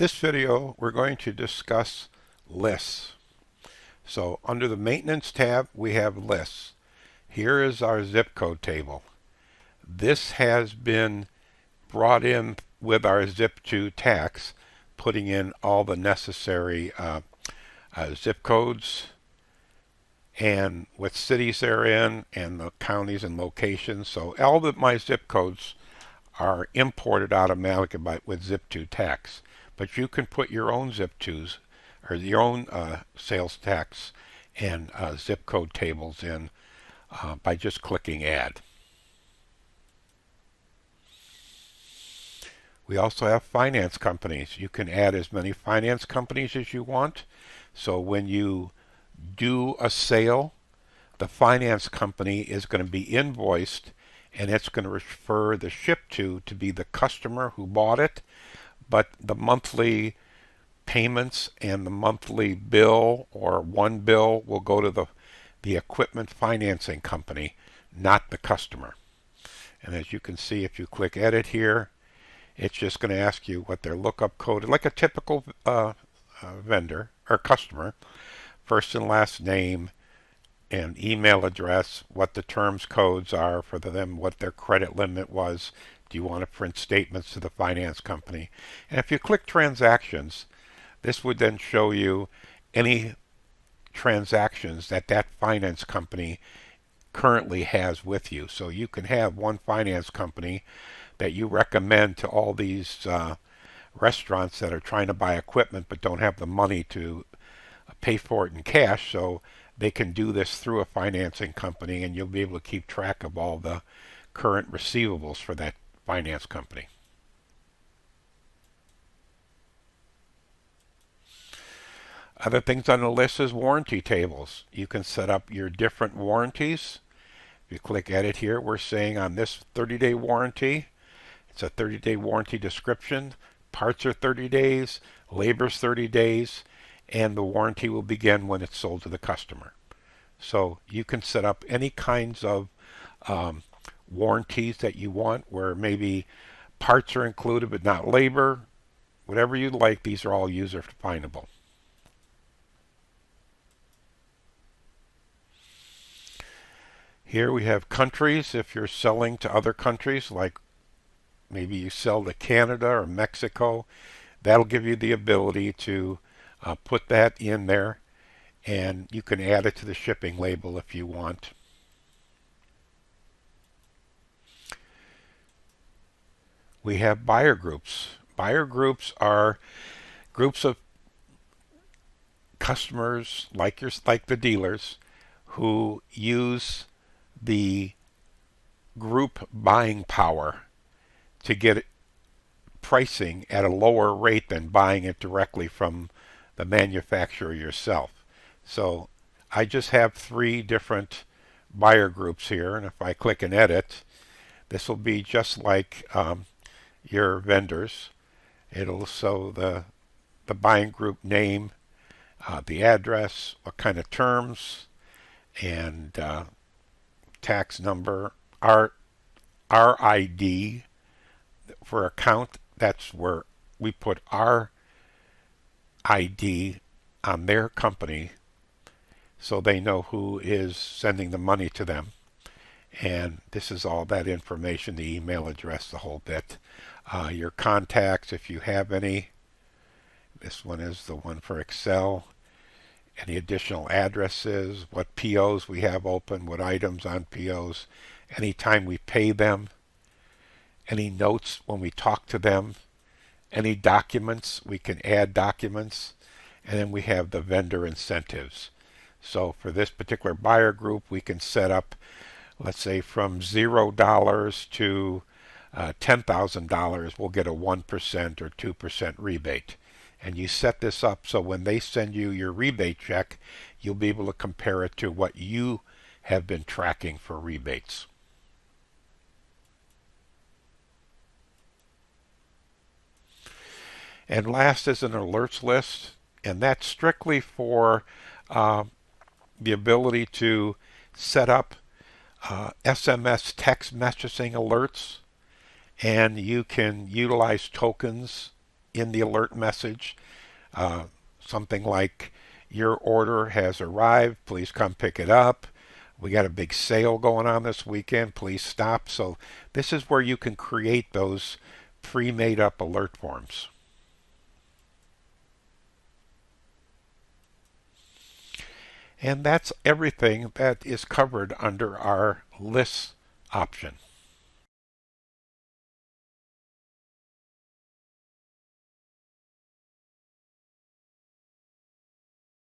This video we're going to discuss lists. So under the maintenance tab we have lists. Here is our zip code table. This has been brought in with our zip2 tax, putting in all the necessary zip codes and what cities they're in and the counties and locations. So all of my zip codes are imported automatically with zip2 tax. But you can put your own zip2s or your own sales tax and zip code tables in by just clicking add. We also have finance companies. You can add as many finance companies as you want. So when you do a sale, the finance company is going to be invoiced and it's going to refer the ship to be the customer who bought it, but the monthly payments and the monthly bill or one bill will go to the equipment financing company, not the customer. And as you can see, if you click edit here, it's just going to ask you what their lookup code is, like a typical vendor or customer, first and last name and email address, what the terms codes are for them, what their credit limit was. Do you want to print statements to the finance company? And if you click transactions, this would then show you any transactions that finance company currently has with you. So you can have one finance company that you recommend to all these restaurants that are trying to buy equipment but don't have the money to pay for it in cash, so they can do this through a financing company, and you'll be able to keep track of all the current receivables for that finance company. Other things on the list is warranty tables. You can set up your different warranties. If you click edit here, we're saying on this 30-day warranty, it's a 30-day warranty description. Parts are 30 days, labor's 30 days, and the warranty will begin when it's sold to the customer. So you can set up any kinds of warranties that you want, where maybe parts are included but not labor. Whatever you like, these are all user definable. Here we have countries. If you're selling to other countries, like maybe you sell to Canada or Mexico, that'll give you the ability to put that in there, and you can add it to the shipping label if you want. We have buyer groups. Buyer groups are groups of customers like the dealers who use the group buying power to get pricing at a lower rate than buying it directly from the manufacturer yourself. So I just have 3 different buyer groups here, and if I click and edit, this will be just like your vendors. It'll show the buying group name, the address, what kind of terms, and tax number, our ID for account. That's where we put our ID on their company so they know who is sending the money to them. And this is all that information, the email address, the whole bit. Your contacts, if you have any. This one is the one for Excel. Any additional addresses, what POs we have open, what items on POs, anytime we pay them, any notes when we talk to them, any documents, we can add documents, and then we have the vendor incentives. So for this particular buyer group, we can set up, let's say from $0 to $10,000, we'll get a 1% or 2% rebate. And you set this up so when they send you your rebate check, you'll be able to compare it to what you have been tracking for rebates. And last is an alerts list, and that's strictly for the ability to set up SMS text messaging alerts, and you can utilize tokens in the alert message. Uh, Something like, your order has arrived, please come pick it up. We got a big sale going on this weekend, please stop. So this is where you can create those pre-made up alert forms. And that's everything that is covered under our lists option.